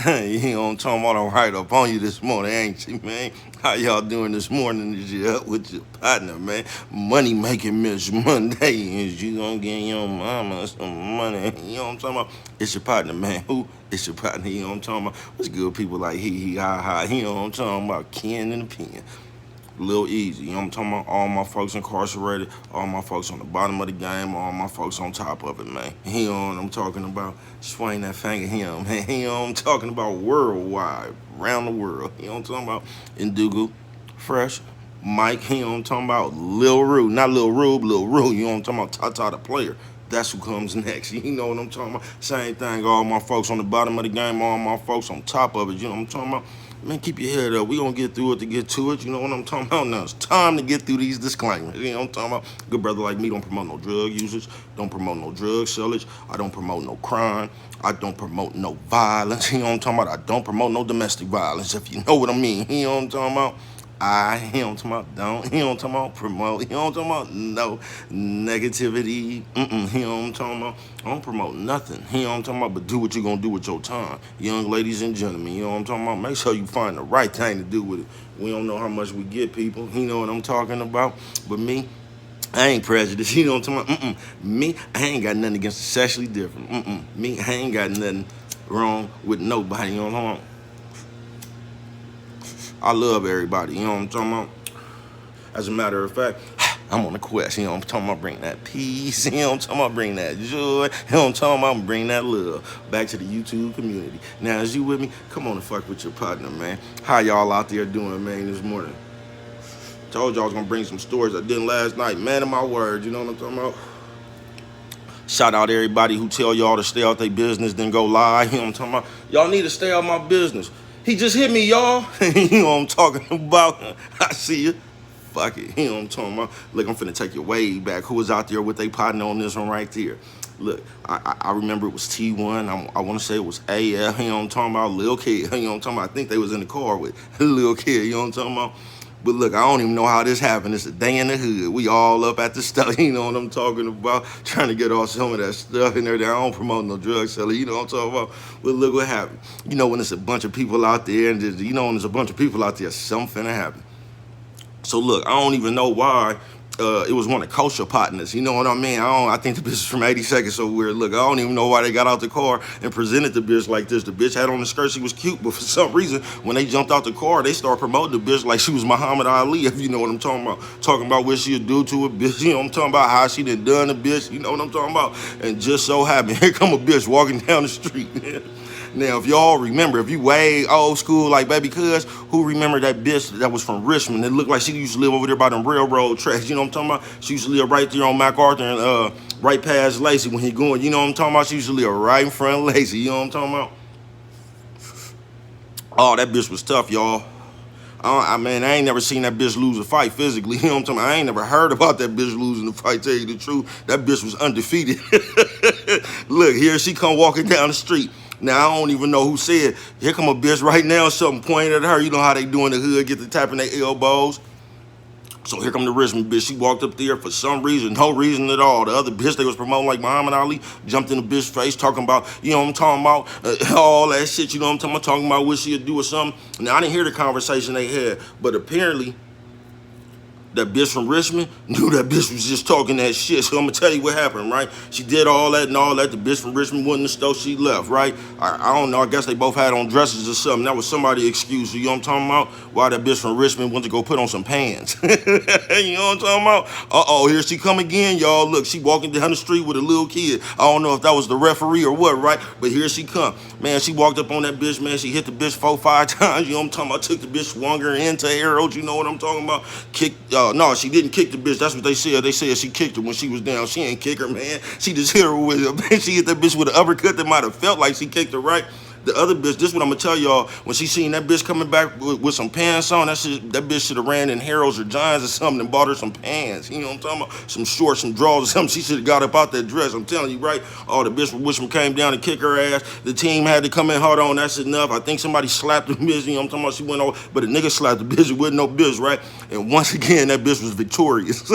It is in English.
You know what I'm talking about? I'm right up on you this morning, ain't you, man? How y'all doing this morning? Is you up with your partner, man? Money making Miss Monday. Is you gonna get your mama some money? You know what I'm talking about? It's your partner, man. Who? It's your partner. You know what I'm talking about? What's good people like he, ha, ha. You know what I'm talking about? Ken and the pen. Little easy, you know what I'm talking about? All my folks incarcerated, all my folks on the bottom of the game, all my folks on top of it, man. You know what I'm talking about? Swing that finger, him, man. You know what I'm talking about? Worldwide, around the world. You know what I'm talking about? Indugu, Fresh, Mike, you know what I'm talking about? Lil Rue, not Lil Rube, Lil Rue, you know what I'm talking about? Tata the player. That's who comes next. You know what I'm talking about? Same thing, all my folks on the bottom of the game, all my folks on top of it. You know what I'm talking about? Man, keep your head up. We gonna get through it to get to it. You know what I'm talking about? Now it's time to get through these disclaimers. You know what I'm talking about? Good brother like me don't promote no drug usage, don't promote no drug sellage. I don't promote no crime. I don't promote no violence. You know what I'm talking about? I don't promote no domestic violence, if you know what I mean. You know what I'm talking about? You know what I'm talking about? Don't, you know what I'm talking about? Promote, you know what I'm talking about? No negativity. You know what I'm talking about? I don't promote nothing. You know what I'm talking about? But do what you're going to do with your time. Young ladies and gentlemen, you know what I'm talking about? Make sure you find the right thing to do with it. We don't know how much we get, people. You know what I'm talking about? But me, I ain't prejudiced. You know what I'm talking about? Me, I ain't got nothing against the sexually different. Me, I ain't got nothing wrong with nobody. You know what I'm talking about? I love everybody, you know what I'm talking about? As a matter of fact, I'm on a quest, you know what I'm talking about? Bring that peace, you know what I'm talking about? Bring that joy, you know what I'm talking about? Bring that love back to the YouTube community. Now, is you with me? Come on and fuck with your partner, man. How y'all out there doing, man, this morning? Told y'all I was gonna bring some stories I didn't last night. Man of my word, you know what I'm talking about? Shout out everybody who tell y'all to stay out their business, then go lie. You know what I'm talking about? Y'all need to stay out my business. He just hit me, y'all. You know what I'm talking about? I see you. Fuck it. You know what I'm talking about? Look, I'm finna take you way back. Who was out there with their partner on this one right there? Look, I remember it was T1. I want to say it was AF. You know what I'm talking about? Lil Kid. You know what I'm talking about? I think they was in the car with Lil Kid. You know what I'm talking about? But look, I don't even know how this happened. It's a day in the hood. We all up at the stuff, you know what I'm talking about? Trying to get off some of that stuff and everything. I don't promote no drug seller, you know what I'm talking about? But look what happened. You know when there's a bunch of people out there, and you know when there's a bunch of people out there, something finna happen. So look, I don't even know why it was one of Kosher partners. You know what I mean? I think the bitch is from 82nd, so weird. Look, I don't even know why they got out the car and presented the bitch like this. The bitch had on the skirt, she was cute, but for some reason, when they jumped out the car, they started promoting the bitch like she was Muhammad Ali, if you know what I'm talking about. Talking about what she'd do to a bitch, you know what I'm talking about, how she done the bitch, you know what I'm talking about? And just so happened, here come a bitch walking down the street. Now, if y'all remember, if you way old school like Baby Cuz, who remember that bitch that was from Richmond? It looked like she used to live over there by them railroad tracks. You know what I'm talking about? She used to live right there on MacArthur and right past Lacey when he going. You know what I'm talking about? She used to live right in front of Lacey. You know what I'm talking about? Oh, that bitch was tough, y'all. I I ain't never seen that bitch lose a fight physically. You know what I'm talking about? I ain't never heard about that bitch losing the fight, tell you the truth. That bitch was undefeated. Look, here she come walking down the street. Now, I don't even know who said, here come a bitch right now, something pointed at her. You know how they do in the hood, get to tapping their elbows. So here come the Richmond bitch. She walked up there for some reason, no reason at all. The other bitch they was promoting like Muhammad Ali jumped in the bitch face talking about, you know what I'm talking about, all that shit, you know what I'm talking about what she'd do or something. Now, I didn't hear the conversation they had, but apparently that bitch from Richmond knew that bitch was just talking that shit. So I'm gonna tell you what happened, right? She did all that and all that. The bitch from Richmond went in the stove, she left, right? I don't know, I guess they both had on dresses or something. That was somebody's excuse. You know what I'm talking about? Why that bitch from Richmond went to go put on some pants. You know what I'm talking about? Uh-oh, here she come again, y'all. Look, she walking down the street with a little kid. I don't know if that was the referee or what, right? But here she come. Man, she walked up on that bitch, man. She hit the bitch 4-5 times. You know what I'm talking about? Took the bitch, swung her into arrows. You know what I'm talking about? Kicked, no, she didn't kick the bitch. That's what they said. They said she kicked her when she was down. She ain't kick her, man. She just hit her with a, she hit that bitch with an uppercut that might have felt like she kicked her, right? The other bitch, this is what I'm gonna tell y'all, when she seen that bitch coming back with some pants on, that bitch should have ran in Harold's or John's or something and bought her some pants. You know what I'm talking about? Some shorts, some drawers or something. She should have got up out that dress. I'm telling you, right? Oh, the bitch from Richmond came down and kick her ass. The team had to come in hard on. That's enough. I think somebody slapped the bitch. You know what I'm talking about? She went over, but a nigga slapped the bitch. It wasn't no bitch, right? And once again, that bitch was victorious.